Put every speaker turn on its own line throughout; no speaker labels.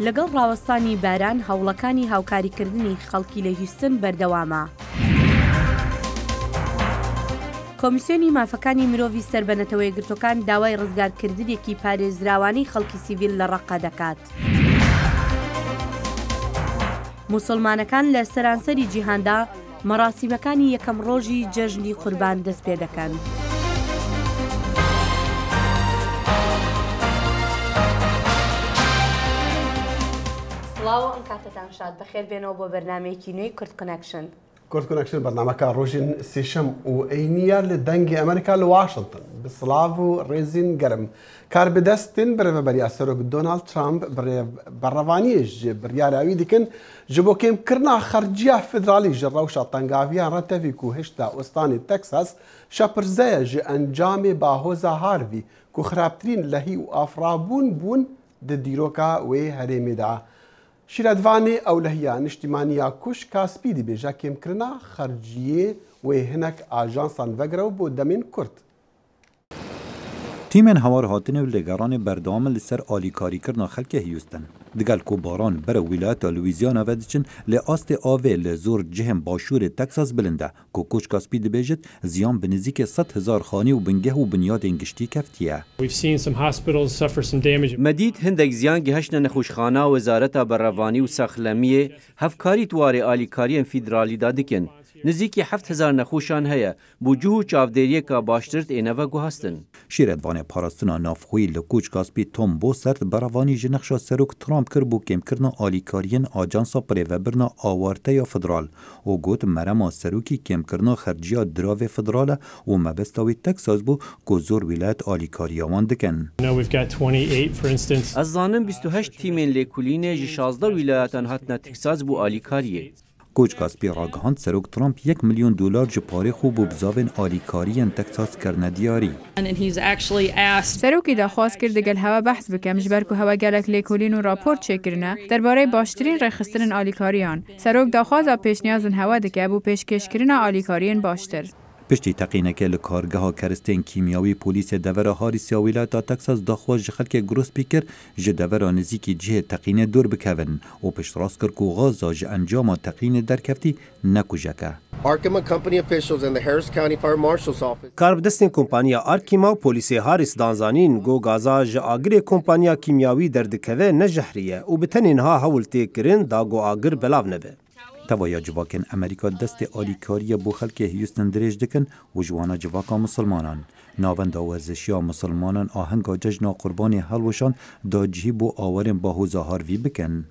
لەگەڵ ڕاوەستانی باران هەوڵەکانی هاوکاریکردنی خەڵکی لە هیوستن بەردەوامە. کۆمیسیۆنی مافەکانی مرۆڤی سەربەنەتەوە یەکگرتوەکان داوای ڕزگارکردنێکی پارێزراوانەی خەڵکی سیڤیل لە ڕەقە دەکات. موسڵمانەکان لە سەرانسەری جیهاندا مەراسیمەکانی یەکەم ڕۆژی جەژنی قوربان دەست پێ دەکەن. سڵاو ئەم کاتتان شاد بەخێر بێنەوە بۆ بەرنامەیەکی نوێی کورد کۆنەکشن.
کورد کۆنەکشن بەرنامەکە ڕۆژین سێشەم و ئەینیە لە دەنگی ئەمریکا لە واشنگتن بسڵاو و ڕێزین گەرم کار بدەستن بەرەڤەبەریا سەرۆک دۆناڵد ترامپ بەڕەوانیش بڕیاراوی دیکن ji bo kêmkirina xerciya federalî ji rewşa tengaviyan re tevî ku hişta westanê Texas şepirzeya ji encamê bahoza Harvey ku xirabtirîn lehî û afirabûn bûn di dîroka wê herêmê de. Şîretvanê ewlehiya niştimaniya Kuşka spî dibêje kêmkirina xerciyê wê hinek ajansan vegirew bo demên Kurd.
تیمên hawar hatine û lêgeranê berdewam li ser alîkarîkirina xelkê Houston. Digel ku baran bere wîlayeta Louisiana ve diçin lê astê avê li zor cihên başûrê Texas bilind e ku Koçka spî dibêjit ziyan bi nizîkê 100,000 xanî û bingeh û binyadên giştî keftiye.
Me dît hindek ziyan gihişne nexweşxana Wezareta Berrevanî û Saxlemiyê hevkarî dwarê alîkariyên federalî da dikin. Nizîkî 7,000 nexweşan heye bû cih û çavdêriyeka baştir êne ve guhastin.
Şîretvanê parastina navxwî li Koçka spî Tom Bossert beravanî ji nexşa Serok Trump kir bû kêmkirina alîkariyên Ajansa Pirêvebirina Awarteya Federal û got merema serokî kêmkirina xerciya diravê federal e û mebesta wî Texas bû ku zor wîlayet alîkariya wan dikin.
Ez zanim 28 tîmên lêkolînê ji 16 wîlayetan hatine Texas bû alîkariyê.
Koçka spî ragihand Serok Trump $1 milyon ji parê xwe bû bizavên alîkariyên Texas kirine diyarî.
Serokî daxwaz kir digel hewa behs bikem ji ber ku hewa gelek lêkolîn û rapor çêkirine derbarê baştirîn rêxistinên alîkariyan. Serok daxwaza pêşniyazên hewa dike bû pêşkêşkirina alîkariyên baştir.
Piştî teqîneke li kargeha keristên kîmyawî polîsê devera Harrisya wîlayeta Texas daxwaz ji xelkê Grospî kir ji devera nizîkî cihê teqînê dûr bikevin û piştrast kir ku gaza ji encama teqînê derkeftî nekujek e.
Karbidestên kompanya Arkema û polîsê Harris danzanîn got gaza ji agirê kompanya kîmyawî derdikeve nejehriye û bi tenê niha hewl tê kirin da got agir belav nebe.
Tevaya civakên Amerîka destê alîkariya bû xelkê Houston dirêj dikin û ji wana civaka musilmanan. Navenda werzişiya musilmanan ahenga cejna qurbanê helweşan da cihî bû awarên bahoza Harvey bikin.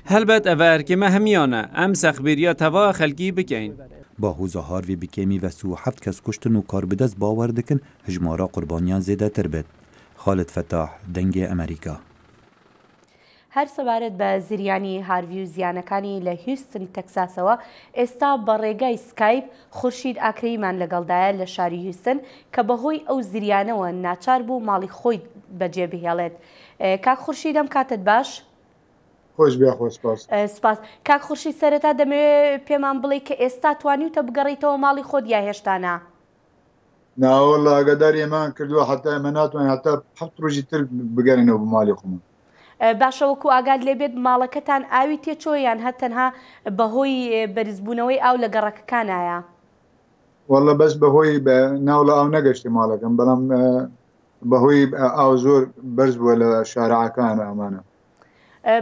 Helbet ev erkême hemiyan e em sexbêriya teva xelkî bikin.
Bahoza Harvey bikêmî ve 37 kes kuştin û karbidest bawer dikin hijmara qurbaniyan zêdetir bit. Xalid Fetah, Dengê Amerîka.
هەر سەبارەت بە زریانی هاروی و زیانەکانی لە هیوستن تەکساسەوە ئێستا بە ڕێگای سکایپ خورشید ئاکرەیمان لەگەڵدایە لە شاری هیوستن کە بەهۆی ئەو زریانەوە ناچار بوو ماڵی خۆی بەجێ بهێڵێت. کاک خورشید ئەم کاتت باش؟
خۆش بیا خۆش
سپاس. کاک خورشید سەرەتا دەمەوێت پێمان بڵێ کە ئێستا توانیوتە بگەڕیتەوە ماڵی خۆت یا هێشتانە؟
ناوەڵا ئەگەدار ئێمان کردووە حتا ئێمە ناتوانین هەتا 7 ڕۆژی تر بگەڕێنەوە بە ماڵی خۆمان.
باشەوەکو ئاگاد لێبێت ماڵەکەتان ئاوی تێچۆ یان هەتەنها بەهۆی بەرزبوونەوەی ئاو لە گەڕەکەکانایە؟
وەڵە بەس بەهۆی ناو لە ئاو نەگەشتی ماڵەکەم بەڵام بەهۆی ئاو زۆر بەرز بووە لە شارعەکان ئەمانە.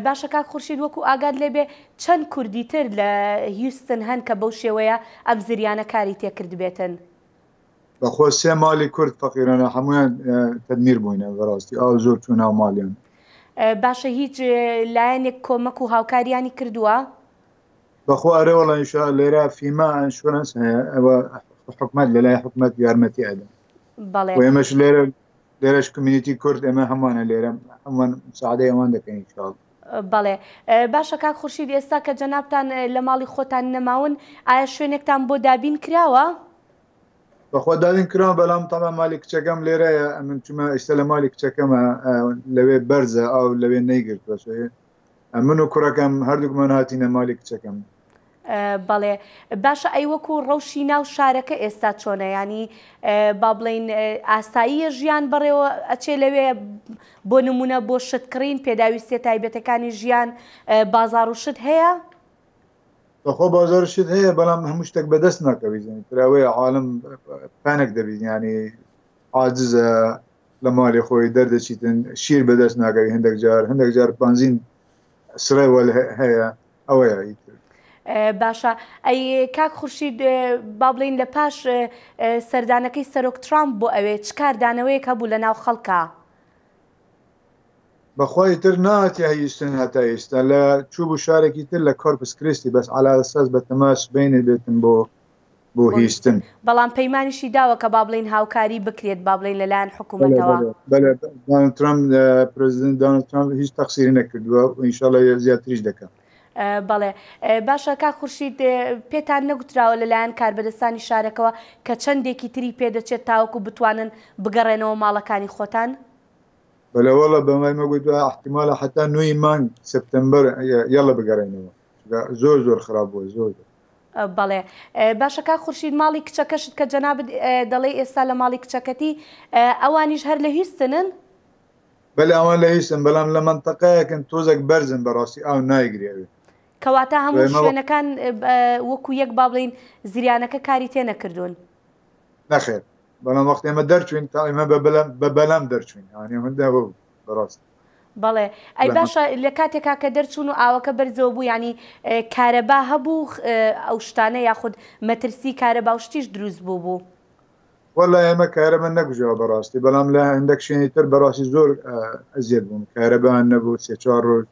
باشە کاک خورشید وەکو ئاگاد لێبێ چەند کوردی تر لە هیوستن هەن کە بەو شێوەیە ئەم زریانە کاری تێکرد بێتن؟
بەخۆ 3 ماڵی کورد فەقیرانە هەمویان تەدمیر بووینە بەڕاستی ئاو زۆر چوو ناو ماڵیان.
باشە هیچ لایەنێک کۆمەک و هاوکاریانی کردووە؟
بەخۆ ئەرێ وەڵی لێرە فیما ئەنشورەنس هەیە ئەوە حکومەت لەلای حکومەت یارمەتی ئەدەن.
بەڵێ
ئێمەش لێرەش کمیونیتی کورد ئێمە هەمانە لێرە هەمووان مساعدەی ئەوان دەکەین ئینشاڵڵا.
بەڵێ باشە کاک خورشید ئێستا کە جەنابتان لە ماڵی خۆتان نەماون ئایا شوێنێکتان بۆ دابین کراوە؟
بەخۆ دادین کراوە بەڵام تەمام مالی کچەکەم لێرەیە من چمە ئێستا لە مالی کچەکەمە لەوێ بەرزە ئەو لەوێ نەیگرت بەشێ من و کوڕەکەم هەردووکمان هاتینە مالی کچەکەم.
بەڵێ باشە ئەی وەکو ڕەوشی ناو شارەکە ئێستا چۆنە ینی با بڵین ئاساییە ژیان بەڕێوە ئەچێ لەوێ بۆ نمونە بۆ شتکڕین پێداویستێ تایبەتەکانی ژیان بازار و شت هەیە؟
بەخۆ بازار شت هەیە بەڵام هەموو شتێک بەدەست ناکەویزنی تراوەیە عالم پانێک دەبیت ینی عاجزە لە ماڵی خۆی دەردەچیتن شیر بەدەست ناکەوی هەندێک جار بنزین سرەوە هەیە ئەوەیە ئیتر.
باشە ئەی کاک خورشید با بڵین لە پاش سەردانەکەی سەرۆک ترامپ بۆ ئەوێ چ کاردانەوەیەک هەبوو لە ناو خەڵکە؟
بەخوای تر ناتی هەیستن هەتا ئێستا لە چوو بوو شارێکی تر لە کۆرپس کریستی بەس علا ئەساس بە تەماس بینێ بێتن بۆ هیستن.
بەڵام پەیمانیشی داوە کە با بڵین هاوکاری بکرێت با بڵین لەلایەن حکوومەتەوە.
دۆناڵد ترامپ پرزیدنت دۆناڵد ترامپ هیچ تەقسیری نەکردووە و ئینشاڵڵا زیاتریش دەکەم.
بەڵێ باشە کا خورشید پێتان نەگوتراوە لەلایەن کاربەدەستانی شارەکەەوە کە چەندێکی تری پێدەچێت تاوەکو بتوانن بگەڕێنەوە ماڵەکانی خۆتان؟
بەلەوەڵە بەمای مەگوتوە احتیمالە حتا 9 مانگ سپتمبەر یاڵە بگەڕێنەوە زۆر خراپ بووە زۆر.
بەڵێ باشە کا خورشید ماڵی کچەکەشت کە جەنابەت دەڵێ ئێستا لە ماڵی کچەکەتی ئەوانیش هەر لە هیوستنن؟
بەڵێ ئەوان لە هیوستن بەڵام لە منتەقەیەکن تۆزێک بەرزن بەڕاستی ئاو نایگرێوێت.
کەواتە هەموو شوێنەکان وەکو یەک با بڵین زریانەکە کاری تێ نەکردوون؟
نەخێر بەڵام وەختی ئێمە دەرچوین تا ئێمە بە بەلام دەرچوین هەندێ بەڕاست.
بەڵێ ئەی باشە لە کاتێکا کە دەرچوون و ئاوەکە بەرزەوە بوو ینی کارەبا هەبوو ئەو شتانە یاخود مەترسی کارەبا و شتیش دروست بوو.
وەڵای ئێمە کارەبا نەگوژەوە بەڕاستی بەڵام لە هەندێک شوێنی تر بەڕاستی زۆر ئەزیێت بووم کارەبان نەبوو 3-4 ڕۆژ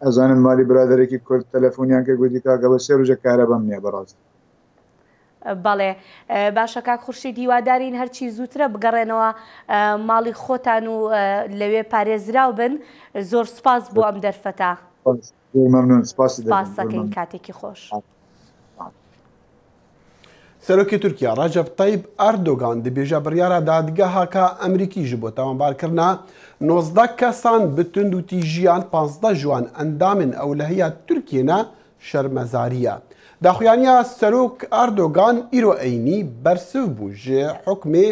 ئەزانم مالی برادێکی کورد تەلەفۆنیان کە گوتی کاکە بە 3 ڕۆژە کارەبام نییە بەڕاستی.
بەڵێ باشە کاک خورشید هیوادارین هەرچی زووترە بگەڕێنەوە ماڵی خۆتان و لەوێ پارێزراو بن. زۆر سپاس بۆ ئەم دەرفەتە. سپاسەکەین کاتێکی خۆش.
سەرۆکی تورکیا ڕەجەب تەیب ئەردۆگان دەبێژە بڕیارە دادگەهاکە ئەمریکیش بۆ تاوانبارکردنا 19 کەسان بتوند و تیژیان 15 جوان ئەندامن ئەولەهەیە تورکێنە شەرمەزاریە. داخوایانیا سەرۆک ئەردۆگان ئیرۆ ئەینی بەرسف بوو ژێ حکمێ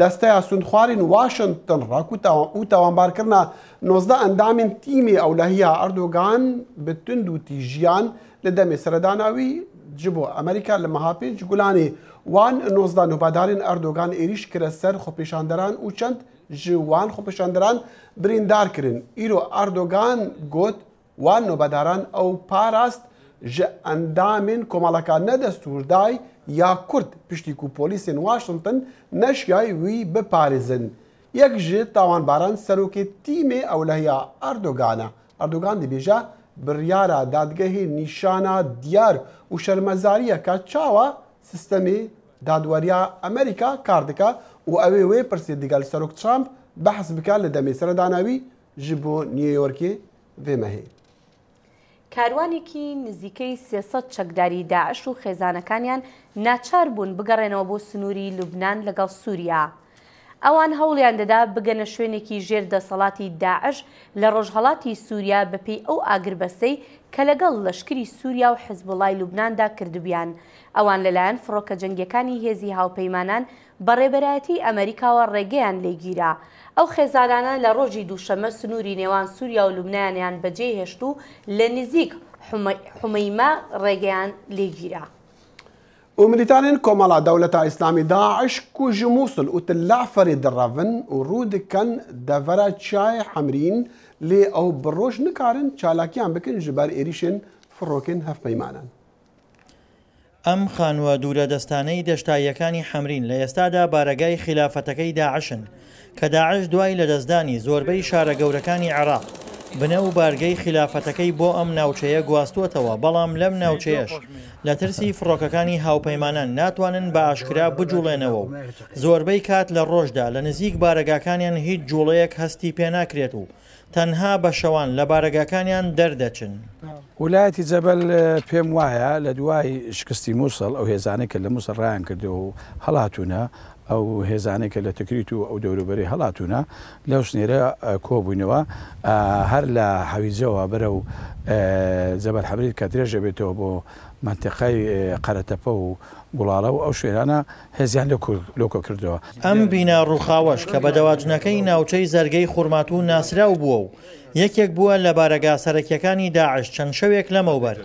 دەستەیە سوندخوارین واشنگتن ڕاک و تاوانبارکردنا 19 ئەندامین تیمی ئەولەهەیە ئەردۆگان بتوند و تیژیان لە دەمێ سەرداناوی ji bo Amerîka li meha pênc gulanê wan 19 nûbadarin Erdogan êrîş kire ser xwepêşanderan û çend ji wan xwepêşanderan birîndar kirin. Îro Erdogan got wan nûbadaran ew parast ji endamên komaleka nedestûrday ya Kurd piştî ku polîsên Washington neşyayê wî biparêzin. Yek ji tawanbaran serokê tîmê ewlehiya Erdogan e. Erdogan dibêje biryara dadgehê nîşana diyar û şermezariyeka çawa sistemê dadweriya Amerîka kar dike û ew ê wê pirsê digel Serok Trump behs bike li demê seredana wî ji bo New Yorkê vê mehê.
کاروانێکی نزیکەی 300 چەکداری داعش و خێزانەکانیان ناچار بوون بگەڕێنەوە بۆ سنووری لوبنان لەگەڵ سووریا. ئەوان هەوڵیان دەدا بگەنە شوێنێکی ژێر دەسەڵاتی داعش لە ڕۆژهەڵاتی سووریا بەپێی ئەو ئاگربەسەی کە لەگەڵ لەشکری سووریا و حزبوڵای لوبناندا کردبیان. ئەوان لەلایەن فڕۆکە جەنگیەکانی هێزی هاوپەیمانان بەڕێبەرایەتی ئەمریکاوە ڕێگەیان لێگیرا. ئەو خێزانانە لە ڕۆژی دووشەمە سنووری نێوان سووریا و لوبنانیان بەجێ هێشت و لە نزیک حومەیما ڕێگەیان لێگیرا.
وملیتانên Komala Dewleta İslamî Daeş ku ji Mosul û Tillafirê diravin û rû dikin devera çayê Hemrîn lê ew bi roj nikarin çalakiyan bikin ji ber êrişên firokên hevpeymanan.
ئەم خانووە دوورەدەستانەی دەشتاییەکانی حەمرین لە ئێستادا بارەگای خلافەتەکەی داعشن کە داعش دوای لەدەستدانی زۆربەی شارە گەورەکانی عێراق بنە و بارگەی خلافەتەکەی بۆ ئەم ناوچەیە گواستووەتەوە بەڵام لەم ناوچەیەش لە ترسی فڕۆکەکانی هاوپەیمانان ناتوانن بە ئاشکرا بجوڵێنەوە و زۆربەی کات لە ڕۆژدا لە نزیک بارەگاکانیان هیچ جوڵەیەک هەستی پێ ناکرێت و تەنها بە شەوان لە بارەگاکانیان دەردەچن.
وڵایەتی جەبەل پێم وایە لە دوای شکستی مووسڵ ئەو هێزانێک کە لە مووسڵ ڕایان کردو و هەڵاتونە ئەو هێزانێکە لە تکریت و ئەو دەوروبەری هەڵاتونە لەو سنێرە کۆبووینەوە هەر لە حەویجەوە بەرە و جەبەل حەبریت کە درێژە بێتەوە بۆ منتقای قەرەتەپە و گوڵاڵە و ئەو شوێنانە هێزیان لۆکۆ کردەوە.
ئەم بینا ڕووخاوەش کە بە دەواجنەکەی ناوچەی زەرگەی خوڕمات و ناسراو بووە و یەکێک بووە لە بارەگا سەرەکیەکانی داعش چەند شەوێک لەمەوبەر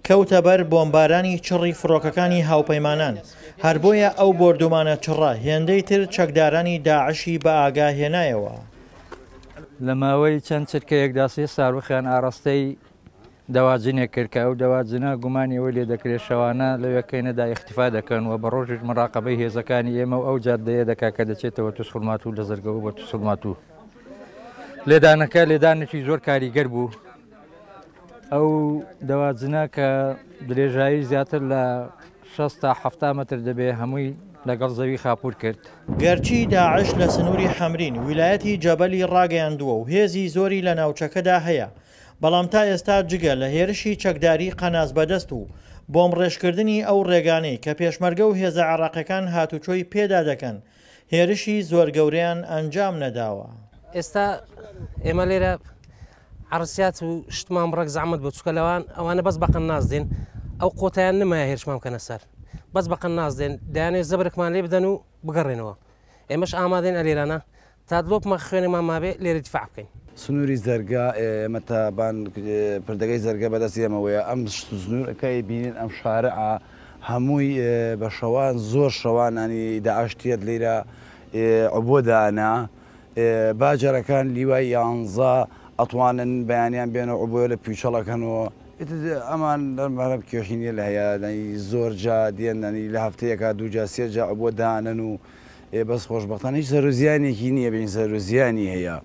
کەوتە بەر بۆمبارانی چڕی فڕۆکەکانی هاوپەیمانان هەر بۆیە ئەو بردومانە چڕە هێندەی تر چەکدارانی داعشی بە ئاگاهێنایەوە.
لە ماوەی چەند چرکەیەکدا سێ ساروخیان ئاڕاستەی دەواجنێک کرد کە ئەو دەواجنە گومانیەوە لێ دەکرێت شەوانە لەوەکەینەدا ئیختیفا دەکەن و بە ڕۆژش مراقبەی هێزەکانی ئێمە و ئەو جادەیە دەکا کە دەچێتەوە تووسڵمات و لە زەرگەوە بە تووسڵمات و لێدانەکە لێدانێکی زۆر کاریگەر بوو. ئەو دەواجنە کە درێژایی زیاتر لە 6 تا 7 متر دەبێ هەمووی لەگەڵ زەوی خاپور کرد.
گەرچی داعش لە سنووری حەمرین ویلایەتی جەبەلی ڕاگەیاندووە و هێزی زۆری لە ناوچەکەدا هەیە، بەڵام تا ئێستا جگە لە هێرشی چەکداری قەناز بەدەست و بۆم ڕێژکردنی ئەو ڕێگانەی کە پێشمەرگە و هێزە عێراقیەکان هاتوچۆی پێدا دەکەن هێرشی زۆر گەورەیان ئەنجام نەداوە.
ئێستا ئێمە لێرە عرسیات و شتمان بڕێک زەحمەت بۆ چووکە لەوان ئەوانە بەس بەقەن نازدێن ئەو قۆتایان نمایە هێرشمان بکەنە سەر بەس بەقەن نازدێن دەیانێت زەبرێکمان لێ بدەن و بگەڕێنەوە. ئێمەش ئامادەین ئەلێرانە تا دڵۆپمە خوێنێمان مابێ لێرە دیفاع بکەین.
سنووری زەرگا مەتابان پردەگەی زەرگە بەدەستی ئەمەوەیە ئەم سنوورەکەی بینین ئەم شارعە هەمووی بە شەوان زۆر شەوانانی داعشتێت لێرە عبۆدانە باجەرەکان لیوای 11 ئەتوانن بەیانیان بێنەوە عبۆە لە پیچەڵەکەنەوە ئەمان دەرمارە کێشینە لە هەیە زۆر جا دێننی لە هەفتەیەکە دووجا سێجا عبۆ دانن و بەس خۆشبەختان هیچ سەرۆزیانێکی نییە بین سەرۆزیانی هەیە.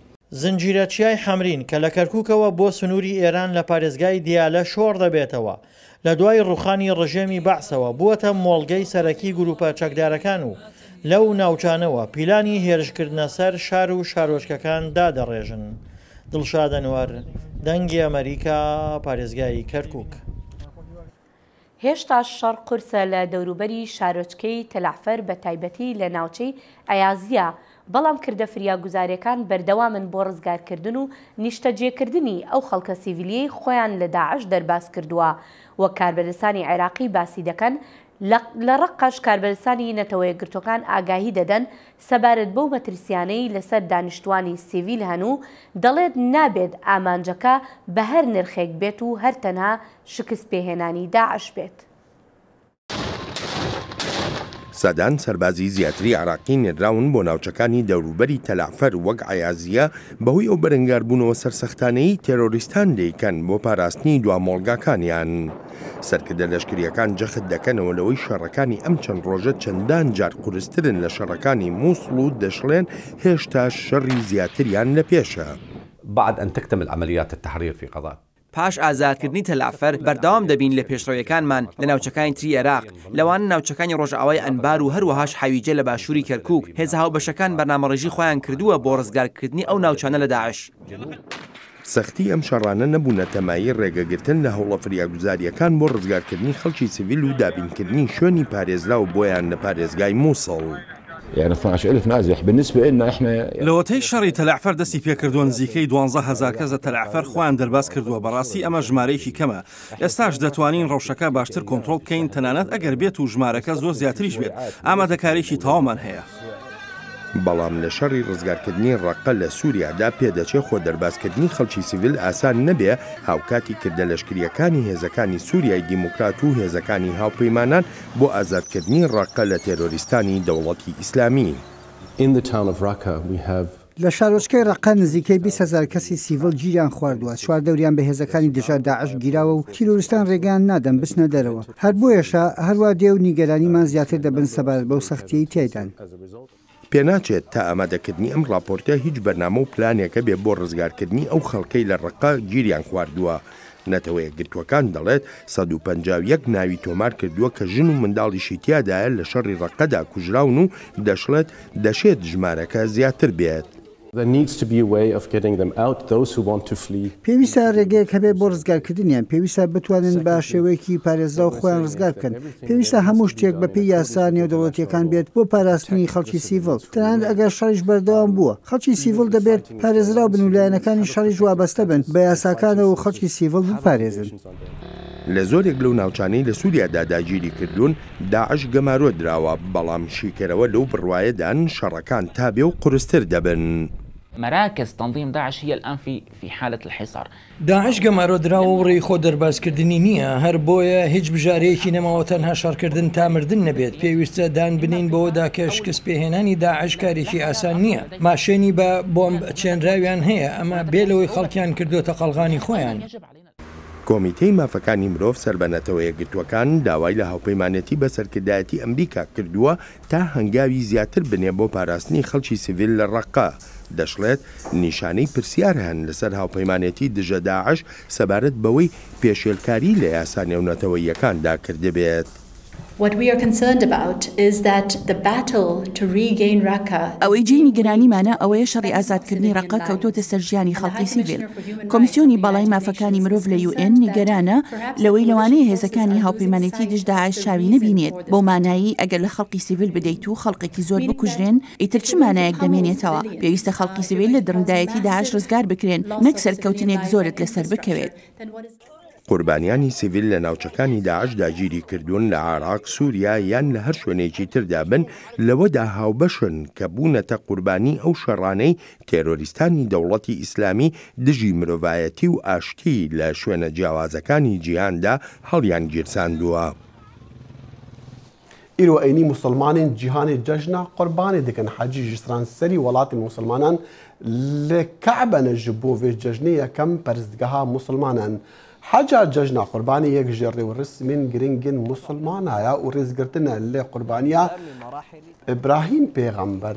زنجیرەچیای حەمرین کە لە کەرکووکەوە بۆ سنووری ئێران لە پارێزگای دیالە شۆڕ دەبێتەوە لە دوای ڕوخانی ڕژێمی بەعسەوە بووەتە مۆڵگەی سەرەکی گروپە چەکدارەکان و لەو ناوچانەوە پیلانی هێرشکردنە سەر شار و شارۆچکەکان دادەڕێژن. دڵشاد ئەنوەر، دەنگی ئەمریکا، پارێزگای کەرکووک.
هێشتا شەڕ قورسە لە دەوروبەری شارۆچکەی تەلعفەر بە تایبەتی لە ناوچەی ئەیازیە، بەڵام کردە فریاگوزاریەکان بەردەوامن بۆ ڕزگارکردن و نیشتەجێکردنی ئەو خەڵکە سیڤیلیەی خۆیان لە داعش دەرباز کردووە. وەک کاربەدەستانی عێراقی باسی دەکەن لە ڕقەش کاربەدەستانی نەتەوە یەکگرتوەکان ئاگاهی دەدەن سەبارەت بەو مەترسیانەی لەسەر دانیشتوانی سیڤیل هەنوو دەڵێت نابێت ئامانجەکە بە هەر نرخێک بێت و هەر تەنها شکست پێهێنانی داعش بێت.
سەدان سەربازی زیاتری عراقی نێراون بۆ ناوچەکانی دەوروبەری تەلعفەر وەک عەیازیە بەهۆی ئەو بەرەنگاربوونەوە سەرسەختانەی تێرۆریستان دەیکەن بۆ پاراستنی دوامۆڵگاکانیان. سەرکردە لەشکریەکان جەخت دەکەنەوە لەوەی شەڕەکانی ئەم چەند ڕۆژە چەندان جار قورسترن لە شەڕەکانی مووسڵ و دەشڵێن هێشتا شەڕی زیاتریان لە پێشە.
بعد أن تكتمل عمليات التحرير في غزة
پاش ئازادکردنی تەلعفەر بەردەوام دەبین لە پێشڕەویەکانمان لە ناوچەکانی تری عێراق لەوانە ناوچەکانی ڕۆژئاوای ئەنبار و هەروەهاش حەویجە لە باشووری کەرکووک هێزە هاوبەشەکان بەرنامەڕێژی خۆیان کردووە بۆ ڕزگارکردنی ئەو ناوچانە لە داعش.
سەختی ئەم شەڕانە نەبوونە تەمایی ڕێگەگرتن لە هەوڵە فریاگوزاریەکان بۆ ڕزگارکردنی خەڵکی سیڤیل و دابینکردنی شوێنی پارێزرا و بۆیان لە پارێزگای مووسڵ.
يعني 12,000 نازح بالنسبة لنا احنا
لەوەتەی شەڕی تەلعفەر دەستی پێکردووە نزیکەی 12,000 کەس لە تەلعفەر خۆیان دەرباز کردووە بەڕاستی ئەمە ژمارەیەکی کەمە. ئێستاش دەتوانین ڕەوشەکە باشتر کۆنتڕۆڵ بکەین تەنانەت ئەگەر بێت و ژمارەکە زۆر زیاتریش بێت ئامادەکاریی تەواومان هەیە.
بەڵام لە شەڕی ڕزگارکردنی ڕەقە لە سووریادا پێدەچێت خۆ دەربازکردنی خەڵکی سیڤیل ئاسان نەبێ هاوکاتی کردە لەشکریەکانی هێزەکانی سووریای دیموکرات و هێزەکانی هاوپەیمانان بۆ ئازادکردنی ڕەقە لە تێرۆریستانی دەوڵەتی ئیسلامی.
لە شارۆچکەی ڕەقە نزیکەی 20,000 کەسی سیڤیل گیریان خواردووە، چوار دەوریان بە هێزەکانی دژە داعش گیراوە و تیرۆریستان ڕێگەیان نادەن بچنە دەرەوە. هەر بۆیەشە هەروە دێ و نیگەرانیمان زیاتر دەبن سەبارەت بەو سەختیەی تێدان.
پێناچێت تا ئامادەکردنی ئەم راپۆرتە هیچ بەرنامە و پلانێکە بێ بۆ ڕزگارکردنی ئەو خەڵکەی لە ڕەقە گیریان خواردووە. نەتەوە یەکگرتوەکان دەڵێت 151 ناوی تۆمار کردووە کە ژن و منداڵیشی تیادایە لە شەڕی ڕەقەدا کوژراون و دەشڵێت ژمارەکە زیاتر بێت.
پێویستە ڕێگەیەک هەبێت بۆ ڕزگارکردنیان، پێویستە بتوانن بە شێوەیەکی پارێزرا و خۆیان ڕزگار بکەن، پێویستە هەموو شتێک بەپێی یاسا نێودەوڵەتیەکان بێت بۆ پاراستنی خەڵکی سیڤیل. تەنانەت ئەگەر شەڕیش بەردەوام بووە خەڵکی سیڤیل دەبێت پارێزرا و بن و لایەنەکانی شەڕیش وابەستە بن بە یاساکانەوە و خەڵکی سیڤیل بپارێزن.
لە زۆرێک لەو ناوچانەی لە سووریادا داگیری کردوون داعش گەمارۆ درراوە بەڵام شیکەرەوە لەو بڕوایەدان شەڕەکان تابێ و قورستر دەبن.
مراكز تنظيم داعش هي الآن في حالة الحصار.
داعش گەمارۆ درراوە و ڕێی خۆ دەربازکردنی نییە، هەر بۆیە هیچ بژارەیەکی نەماوە تەنها شەڕکردن تامردن نەبێت. پێویستە دان بنین بەوەدا کە شکست پێهێنانی داعش کارێکی ئاسان نییە. ماشێنی بە بۆمب چێنراویان هەیە، ئەمە بێلەوەی خەڵکیان کردوتە قەڵغانی خۆیان.
کۆمیتەی مافەکانی مرۆڤ سەربەنەتەوە یەکگرتوەکان داوای لە هاوپەیمانەتی بە سەرکردایەتی ئەمریکا کردووە تا هەنگاوی زیاتر بنێ بۆ پاراستنی خەڵکی سیڤیل لە ڕەقا. دەشڵێت نیشانەی پرسیار هەن لەسەر هاوپەیمانەتی دژە داعش سەبارەت بەوەی پێشێلکاری لە یاسا نێونەتەوەییەکاندا کردبێت.
What we are concerned about is that the battle to regain Raqqa.
ئەوەی جێنی گرانیمانە ئەوەیە شەڕی ئازادکردنی ڕەقا کەوتۆتە سەرژیانی خەڵکی سیڤیل. کۆمیسیۆنی باڵای مافەکانی مرۆڤ لە UN نیگەرانە لەوەی لەوانەیە هێزەکانی هاوپەیمانەتی دژ داعش چاوی نەبینێت بۆ مانایی ئەگەر لە خەڵکی سیڤیل بدەیت و خەڵقێکی زۆر بکوژرێن ئیتر چ مانایەک دەمێنێتەوە. پێویستە خەڵکی سیڤیل لە دڕندایەتی داعش ڕزگار بکرێن نەک سەرکەوتنێک زۆرت لەسەر بکەوێت.
قوربانیانی سیڤیل لە ناوچەکانی داعش داگیری کردوون لە عێراق، سووریا یان لە هەر شوێنێکی تردا بن لەوەدا هاوبەشن کە بوونەتە قوربانی ئەو شەڕانەی تێرۆریستانی دەوڵەتی ئیسلامی دژی مرۆڤایەتی و ئاشتی لە شوێنە جیاوازەکانی جیهاندا هەڵیان گیرساندووە.
ئیرۆ ئەینی موسڵمانین جیهانی جەژنە قوربانی دەکەن حەجی ژسران سەری وڵاتی موسڵمانان لە کەعبەنە ji بۆ vê cejnê yekem perstgeha musilmanan. Heca cejna qurbanî yek ji rêwirrismên giringên musilmanaya û rêzgirtina lê qurbaniya İbrahîm pêxember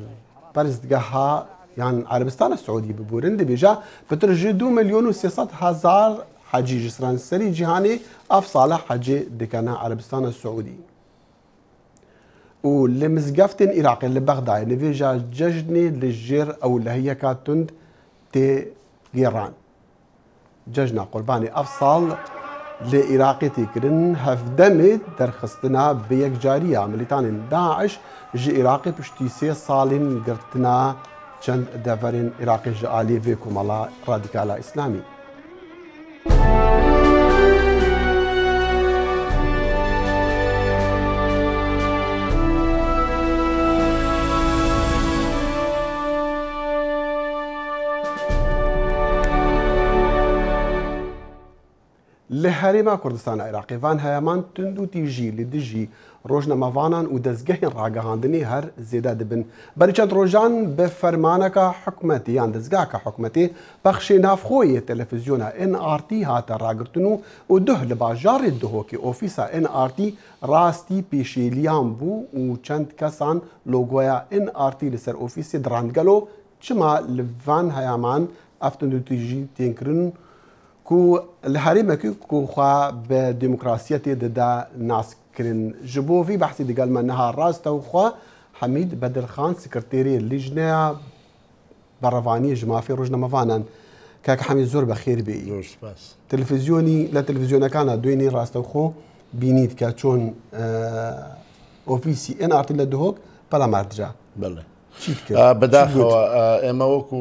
perstgeha yan Erebistana Siûdî bibûrin dibêje pitir ji 2 milyon û 300,000 hecî ji seranserî cîhanê ev sala hecê dikene Erebistana Siûdî. û li mizgeftên Iraqê li Bexdayê nivêja cejnê li jêr ewlehiyeka tund tê gêran. Cejna qurbanê ev sal lê Iraqê têkirin hevdemê derxistina bi yekcariya milîtanên Daeş ji Iraqê piştî 3 salên girtina çend deverên Iraqê ji aliyê vê komala radîkala İslamî. Li Herêma Kurdistana Iraqê van heyeman tund û tîjî li dijî rojnamavanan û dezgehên ragihandinê her zêde dibin. Berî çend rojan bi fermaneka hikûmetê yan dezgeheka hikûmetê bexşê navxoyê televizyona NRT hate ragirtin û duh li bajarê Duhokê ofîsa NRT rastî pêşêliyan bû û çend kesan logoya NRT li ser ofîsê dirandgelo çima li van heyeman ev tund û tîjî tên kirin ku li herêmekî ku xwe bi demokrasiyetê dida naskirin. Ji bo vî behsî digel me niha rast ew xwe Hemîd Bedirxan sekreterê Lîjneya Berevaniyê ji mafê rojnamavanan. Kak Hemîd zor bexêr bêyî. Televizyonî li televizyonekana doînê rast ew xwe bînît ke çûn ofîsî NRT li Duhok pela merdica.
بەداخەوە ئێمە وەکو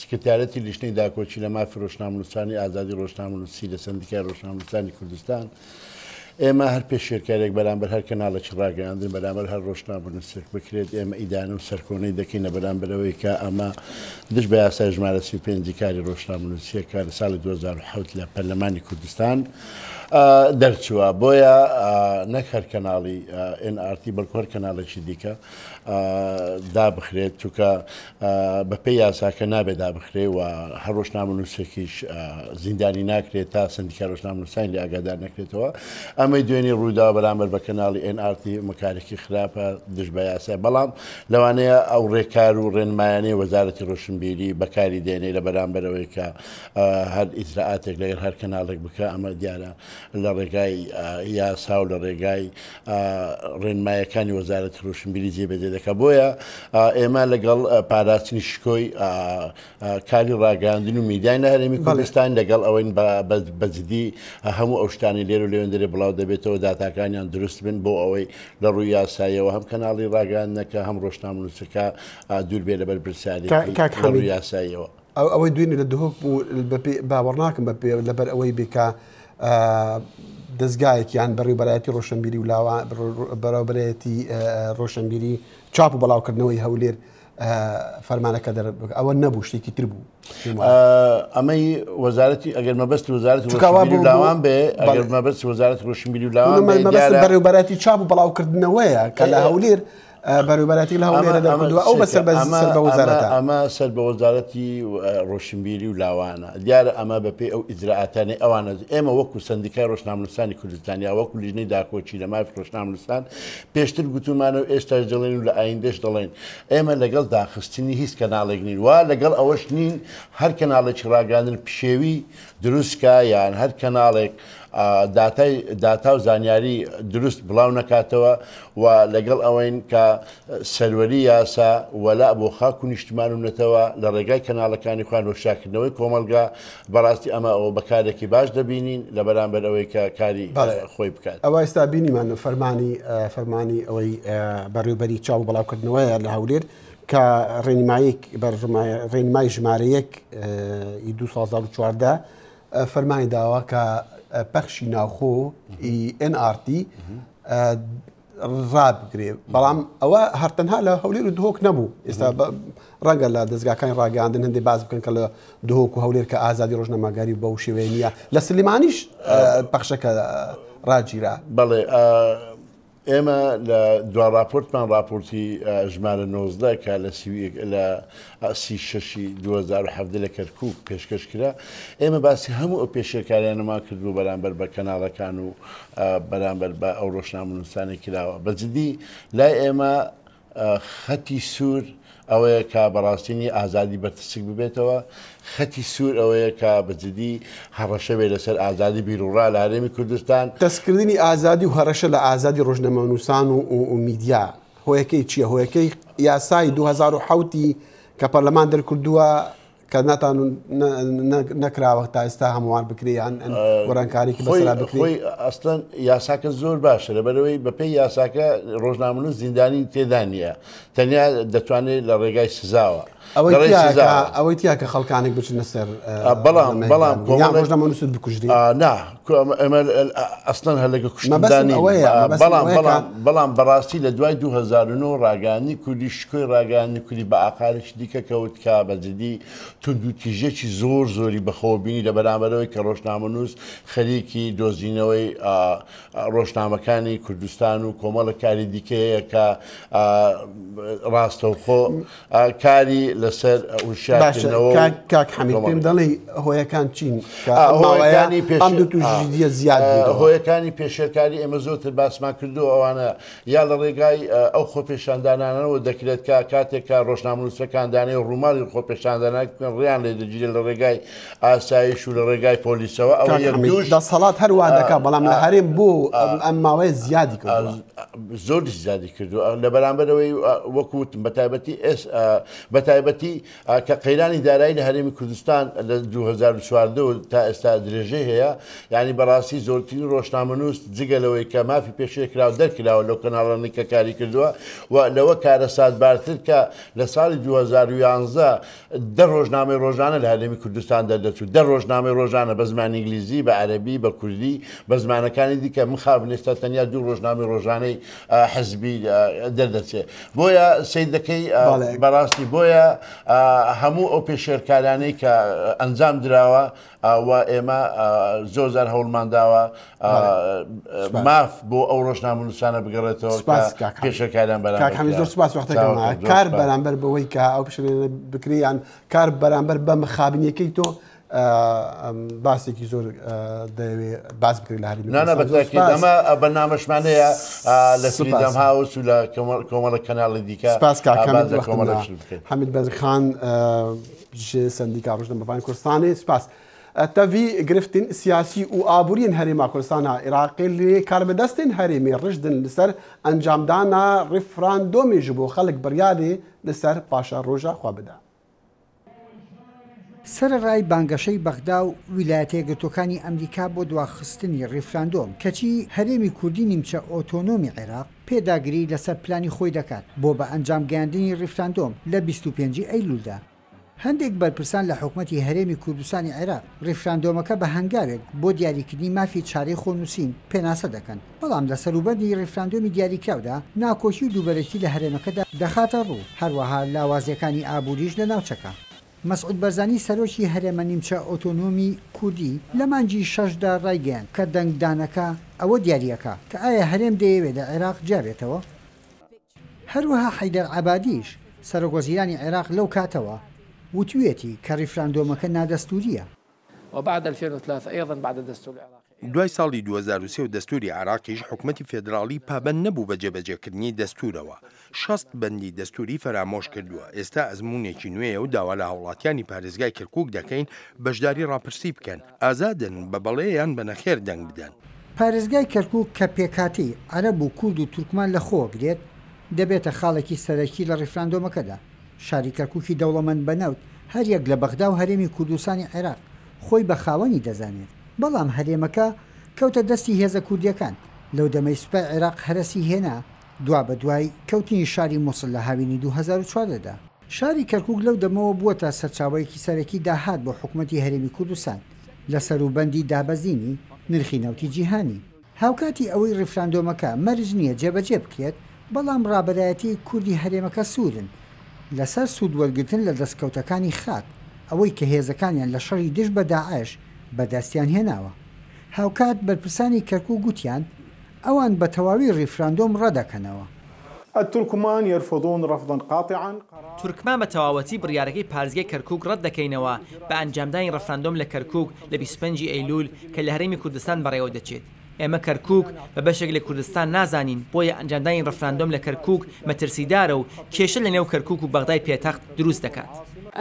سکرتارەتی لیژنەی داکۆچی لە مافی ڕۆژنامەنووسانی ئازادی ڕۆژنامەنووسی لە سندیکای ڕۆژنامەنووسانی کوردستان ئێمە هەر پێشێرکارێک بەرامبەر هەر کەناڵێکی ڕاگەیاندن بەرامبەر هەر ڕۆژنامەنووسێک بکرێت ئێمە ئیدانە و سەرکۆنەی دەکەینە بەرامبەرەوەی کە ئەمە دش بە یاسای ژمارە 35 کاری ڕۆژنامەنووسیەکە لە ساڵی 2007 لە پەرلەمانی کوردستان دەرچووە بۆیە نەک هەر کەناڵی NRT بەڵکو هەر کەناڵێکی دیکە دابخرێت چونکە بەپێی یاساکە نابێت دابخرێ و هەر ڕۆژنامەنووسێکیش زیندانی ناکرێت تا سندیکای ڕۆژنامەنووسانی لێ ئاگادار نەکرێتەوە. ئەمەی دوێنێ ڕوودا بەرامبەر بە کەناڵی NRT مکارێکی خراپە دژ بە یاسای بەڵام لەوانەیە ئەو ڕێکار و ڕێنمایانەی وەزارەتی ڕۆشنبیری بەکاری دێنێ لە بەرامبەرەوەی کە هەر ئیجرائاتێک لەگەر هەر کەناڵێک بکە ئەمە دیارە لە ڕێگای یاسا و لە ڕێگای ڕێنمایەکانی وەزارەتی ڕۆشنبیری جێبەجێ دەکە. بۆیە ئێمە لەگەڵ پاراستنی شکۆی کاری ڕاگەاندن و میدیای هەرێمی کوردستان لەگەڵ ئەوەی بەجددی هەموو ئەو شتانی لێر و لێوێن دەرێ بڵاو دەبێتەوە داتاکانیان دروست بن بۆ ئەوەی لە ڕووی یاساییەوە هەم کەناڵی ڕاگەاندنەکە هەم ڕۆژنامەنووسەکە دوور بێ لەبەر برسالی لە ڕووی یاساییەوە.
ئەوەی دوێنێ لە دهۆک باوەڕ ناکەم بە لەبەر ئەوەی بکە دەستگایەکیان بەڕێوەبەرایەتی ڕۆشنبیری و بەڕێوەبەرایەتی ڕۆشنبیری چاپ و بەڵاوکردنەوەی هەولێر فەرمانەکە ئەوە نەبوو شتێکی تر بوو
ئەمەی وەزارەتی ئەگەر مەبەستی وەزارەتی ڕۆشنبیری و لاوان بێ ئەگەر مەبەستی وەزارەتی ڕۆشنبیری و لاوان
بەڕێوەبەرایەتی چاپ و بەڵاوکردنەوەیە کە لە هەولێر بەڕێوەبەرایەتی لە هەولێرە دەکردووە ئەو بەسەر بە وەزارەتە
ئەمە سەر بە وەزارەتی ڕۆشنبیری و لاوانە دیارە ئەمە بەپێی ئەو ئیجرعاتانەی ئەوانە ئێمە وەکو سندیکای ڕۆژنامەنووسانی کوردستان یا وەکو لیژنەی داکۆچی لە مافی ڕۆژنامەنووسان پێشتر گوتومانە و ئێستاش دەڵێن و لە ئایندەش دەڵێن ئێمە لەگەڵ داخستنی هیچ کەناڵێک نین وا لەگەڵ ئەوەش نین هەر کەناڵێکی ڕاگەاندن پشێوی دروستکە یان هەر کەناڵێک داتا و زانیاری دروست بڵاو نکاتەوە و لەگەڵ ئەوەین کە سەروەری یاسا وەلا بۆ خاک و نیشتمان و نێتەوە لە ڕێگای کەناڵەکانی خوان وەشاکردنەوەی کۆمەلگا بەڕاستی ئەمە ئەوە بەکارێکی باش دەبینین لە بەرامبەر ئەوەی کە کاری خۆی بکات
ئەوە ئێستا بینیمان فەرمانی ئەوەی بەڕێوەبەری چاو بەڵاوکردنەوەیە لە هەولێر کە ڕێنمای ژمارەیەک 2014 فەرمانی داوە کە پەخشی ناوخۆ NRT ڕابگرێ بەڵام ئەوە هەرتەنها لە هەولێر و دهۆک نەبوو ئێستا ڕەنگە لە دەستگاکانی ڕاگەاندن هەندێک باز بکەن کە لە دهۆک و هەولێر کە ئازادی ڕۆژنەماگاری بەو شێوەیە نییە لە سلێمانیش پەخشەکە ڕاگیرا
بەڵێ ئێمە لە دوا راپۆرتمان راپۆرتی ژمارە 19 کە لە 2017 لە کەرکووک پێشکەش کرا ئێمە باسی هەموو ئەو پێشێکاریانەمان کردبوو بەرامبەر بە کەناڵەکان و بەرامبەر بە ئەو ڕۆژنامەنووسانی کراوە بەجددی لای ئێمە خەتی سوور ئەوەیە کە بەڕاستینی ئازادی بەرتسک ببێتەوە خەتی سوور ئەوەیە کە بەجددی هەڕەشەوێ لەسەر ئازادی بیرروڕا لە هەرێمی کوردستان
دەستکردنی ئازادی و هەڕەشە لە ئازادی ڕۆژنامەنووسان و میدیا هۆیەکەی چییە؟ هۆیەکەی یاسای 2007 کە پەرلەمان دەرکردووە کە ناتان نەکراوە تا ئێستا هەمووان بکریان وەرانکاریکی بەسەرا بکری
خۆی ئەستن یاساکە زۆر باشە لەبەرەوەی بەپێی یاساکە ڕۆژنامەنووس زیندانی تێدا نیە تەنیا دەتوانێت لە ڕێگای سزاوە
ئەوەی تیا کە خەڵکانێک بچنە سەر
بەڵام
ڕۆژنامەنووست بکوژری
ئەمە ئەستن هەلەگە کوشتدانی بەڵام بەڕاستی لە دوای 2009 ڕاگەاندنی کوردی شکۆی ڕاگەاندنی کوردی بە ئاقارێکی دیکە کەوت کا بەجددی تونند و تیژێکی زۆری بەخۆبینی لە بەرامبەرەوەی کە ڕۆژنامەنووس خەریکی دۆزینەوەی ڕۆژنامەکانی کوردستان و کۆمەڵە کاری دیکەیە کە ڕاستەوخۆ کاری لەسەر وشارکردنەوە
کاک حەمید پێم دەڵێ هۆیەکان چین
هۆیەکانی پێشێرکاری ئێمە زۆرتر باسمان کردو ئەوانە یا لە ڕێگای ئەو خۆپێشاندانانەوە دەکرێت کە کاتێکە ڕۆژنامەنووسەکان دانەی ڕووماڵی خۆپێشاندانان ڕێیان لێ دەگیرێت لە ڕێگای ئاسایش و لە ڕێگای پۆلیسەوە ئەوە
دەسەڵات هەروە دەکات بەڵام لە هەرێم بۆ ئەم ماوەیە زیادی کرد
زۆر زیادی کردو لە بەرامبەرەوەی وەکوتم بەتایبەتی کە قەیرانی دارایی لە هەرێمی کوردستان لە 2014 تا ئێستا درێژەی هەیە یعنی بەڕاستی زۆرترین ڕۆژنامەنووس جگەلەوەی کە مافی پێشێکراوە دەرکراوە لەو کەناڵانی کە کاری کردووە و لەوە کارە سادبارتر کە لە ساڵی 2011 ڕۆژنامەی ڕۆژانە لە هەرێمی کوردستان دەردەچوو ڕۆژنامەی ڕۆژانە بە زمانی ئینگلیزی بە عەرەبی بە کوردی بە زمانەکانی دیکە مخابن ئێستا تەنیا 2 ڕۆژنامەی ڕۆژانەی حزبی دەردەچێت بۆیە سەیدەکەی بەڕاستی بۆیە هەموو ئەو پێشێرکارانەی کە ئەنجام درراوە و ئێمە زۆر هەوڵمان داوە ماف بۆ ئەو ڕۆژنامەنووسانە بگەڕێتەوە پێشەکاریان
بەرامبەر زۆر سپاس وەختەکەم کار بەرامبەر بەوەی کە ئەو پێشێنە بکریان کار بەرامبەر بە مخابنیەکەی تۆ باسێکی زۆر دەوێت باس بکرێت لە هەرێمی
ئەمە بەنامەشمانەیە لە فریدەم هاوس و لە کۆمەڵە کەناڵی دیکە
حەمید بەرخان سندیکا ڕۆژنامەنووسانی کوردستانی سپاس تەڤی گرفتن سیاسی و ئابوورین هەرێما کوردستانە عێراقی لێ کاربەدەستین هەرێمی ڕژدن لەسەر ئەنجامدانا ڕیفراندۆمیش بۆ خەڵک بڕیارێ لەسەر پاشا ڕۆژە خوا بدە
سەرڕای بانگەشەی بەغدا و ویلایەتە یەکگرتووەکانی ئەمریکا بۆ دواخستنی ڕیفراندۆم کەچی هەرێمی کوردی نیمچە ئۆتۆنۆمی عێراق پێداگیری لەسەر پلانی خۆی دەکات بۆ بە ئەنجام گەیاندنی ڕیفراندۆم لە 25 ئەیلولدا هەندێک بەرپرسان لە حکوومەتی هەرێمی کوردستانی عێراق ڕێفراندۆمەکە بە هەنگاوێک بۆ دیاریکردنی مافی چارەی خۆنووسین پێناسە دەکەن، بەڵام لە سەروبەندی ڕێفراندۆمی دیاریکراودا ناکۆکی و دووبەرەکی لە هەرێمەکەدا دەخاتە ڕوو، هەروەها لاوازیەکانی ئابووریش لە ناوچەکە. مەسعود بەرزانی سەرۆکی هەرێمە نیمچە ئۆتۆنۆمی کوردی لە مانجی 6دا ڕایگەیان کە دەنگدانەکە ئەوە دیاریەکە کە ئایا هەرێم دەیەوێت لە عێراق جابێتەوە. هەروەها حەیدەر عەبادیش سەرۆکوەزیرانی عێراق لەو کاتەوە وتوێتی کە ڕیفراندۆمەکە نادەستوریە.
وبعد 2003 أيضا بعد الدستور العراقي.
دوای ساڵی 2023 و دەستوری عراقیش حکوومەتی فێدراڵی پابەند نەبوو بە جێبەجێکردنی دەستورەوە. 6 بەندی دەستوری فەرامۆش کردووە. ئێستا ئەزمونێکی نوێیە و داوا لە هاوڵاتیانی پارێزگای کەرکووک دەکەین بەشداری ڕاپرسی بکەن، ئازادن بە بەڵێیان بە نەخێر دەنگ بدەن.
پارێزگای کەرکووک کە پێکاتی عەرەب و کورد و تورکمان لە خۆگرێت دەبێتە خاڵێکی سەرەکی لە ڕیفراندۆمەکەدا. شاری کەرکووکی دەوڵەمەند بەنەوت هەر یەک لە بەغدا و هەرێمی کوردستانی عێراق خۆی بە خاوەنی دەزانێت، بەڵام هەرێمەکە کەوتە دەستی هێزە کوردیەکان لەو دەمەی سوپای عێراق هەرەسی هێنا دوا بە دوای کەوتنی شاری مووسڵ لە هاوینی 2014دا. شاری کەرکووک لەو دەمەوە بووەتە سەرچاوەیەکی سەرەکی داهات بۆ حکوومەتی هەرێمی کوردستان لە سەروبەندی دابەزینی نرخی نەوتی جیهانی. هاوکاتی ئەوەی ڕیفراندۆمەکە مەرج نییە جێبەجێ بکرێت، بەڵام ڕابەرایەتی کوردی هەرێمەکە سوورن لەسەر سوود وەرگرتن لە دەستکەوتەکانی خاک، ئەوەی کە هێزەکانیان لە شەڕی دژ بە داعش بەدەستیان هێناوە. هاوکات بەرپرسانی کەرکووک گوتیان ئەوان بە تەواوی ڕیفراندۆم ڕەدەکەنەوە.
التركمان يرفضون رفضا قاطعا.
تورکمان بە تەواوەتی بڕیارەکەی پارێزگای کەرکووک ڕەت دەکەینەوە بە ئەنجامدانی ڕەفراندۆم لە کەرکووک لە 25 ئەیلول کە لە هەرێمی کوردستان بەڕێوە دەچێت. ئێمە کەرکووک بە بەشێک لە کوردستان نازانین، بۆیە ئەنجامدانی ڕەفراندۆم لە کەرکووک مەترسیدارە و کێشە لە نێو کەرکووک و بەغدای پێتەخت دروست دەکات.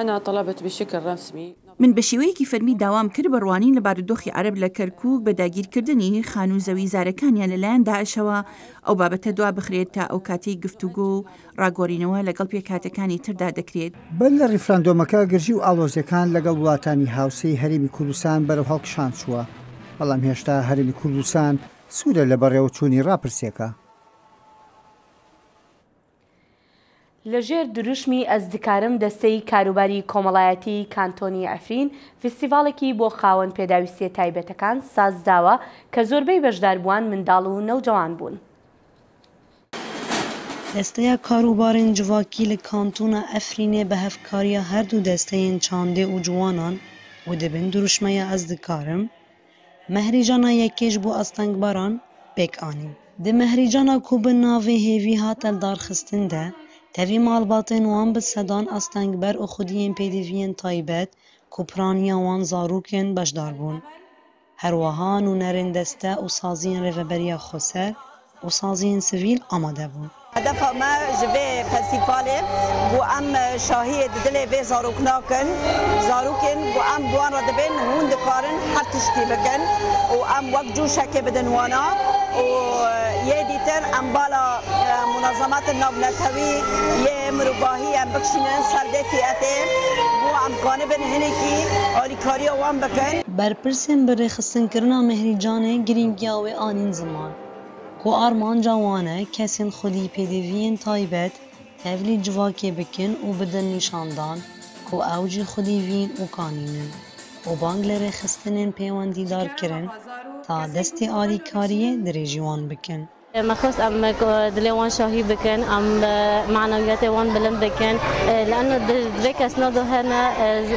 أنا طلبت بشكل رسمي
من بە شێوەیەکی فەرمی داوام کرد بە ڕوانین لە بارودۆخی عەرەب لە کەرکووک بە داگیرکردنی خان و زەوی زارەکانیان لەلایەن داعشەوە ئەو بابەتە دوا بخرێت تا ئەو کاتەی گفتوگۆ و ڕاگۆڕینەوە لەگەڵ پێکهاتەکانی تردا دەکرێت.
بەر لە ڕیفراندۆمەکە گرژی و ئاڵۆزیەکان لەگەڵ وڵاتانی هاوسەی هەرێمی کوردستان بەرەو هەڵکشان چووە، بەڵام هێشتا هەرێمی کوردستان سوورە لە بەڕێوەچوونی ڕاپرسیەکە.
لەژێر دروشمی ئەزدکارم دەستەی کاروباری کۆمەڵایەتی کانتۆنی ئەفرین فستیڤالێکی بۆ خاوەن پێداویستیە تایبەتەکان سازداوە کە زۆربەی بەشداربووان منداڵ و نەوجەوان بوون.
دەستەیە کاروبارên civakî li kantûna Efrînê bi hevkariya her du desteyên çandê û ciwanan û dibin duruşmeya ez dikarim, mehrîcana yekê ji bo astengbaran pêk anîn. Di mehrîcana ku bi navê hêvî hat eldarxistin de, tevî malbatên wan bi sedan astengber û xwediyên pêdiviyên taybet ku piraniya wan zarokên beşdar bûn. Herwiha nûnerên deste û saziyên rêveberiya Xweser û saziyên sivîl amade bûn.
هدفا ما جبه فستیفاله بو ام شاهید دل به زاروک ناکن زاروکن بو ام دوان را دبن هون دکارن هر تشتی بکن و ام وقت جو شکه بدن وانا و یه دیتر ام بالا منظمات نوبنتوی یه مرباهی ام بکشینن سرده فیاته بو ام کانه بن هنکی آلیکاری وان بکن
برپرسین بر خستن کرنا مهریجانه گرینگیاوی آنین زمان کو آرمانجا وانه کسین خودی پێدەویین تایبەت تەولی civakê bikin û bidin nîşandan ku ew jî xwedî vîn û kanînin û bang li rêxistinên pêwendîdar kirin ta destê alîkariyê dirêjî wan bikin.
مخصوص ام دلي وان شاهي بكن ام معنوياتي وان بلند بكن لانه دريك اسنادو هنا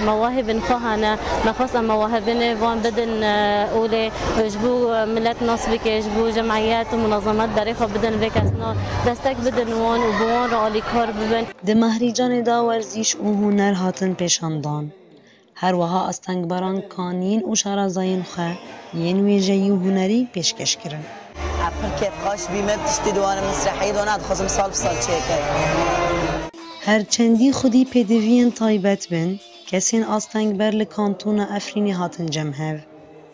مواهب نخوهنا مخصوص ام مواهبنا وان بدن اولي جبو ملت نصبك جبو جمعيات ومنظمات دريخه بدن دريك اسناد دستك بدن وان وبوان رالي كار ببن
د مهرجان دا ورزش و هنر هاتن پیشاندان هر وها استنگبران کانین و شارازاین خو ین ویژه‌ی هنری پیشکش کردن
كيف خاش بيمه بتشتي دوان مسرحي دونات خصم سال بسال چيكه
هرچندی خودی پێدەویین تایبەت بن کەسین ئاستەنگبەر لە کانتۆنە ئەفرینی هاتن جەمهەر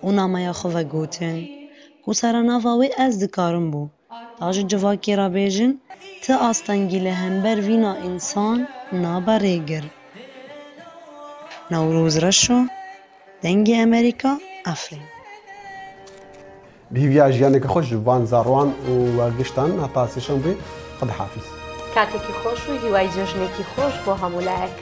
و نامەیە خۆڤە گوتن و سەرەناڤاوی ئەز دکارم بوو تاژ civakê را bêjin ti astengî li hember vîna însan nabe rêgir. Newroz Reşo, dengê Amerîka, Efrîn.
بهیویا ژیانێکە خۆش وان زاڕوان و گشتان هەتا سێشەمبێ قەد حافیز
کاتێکی خۆش و هیوای جەژنێکی خۆش بۆ هەموو لایەک.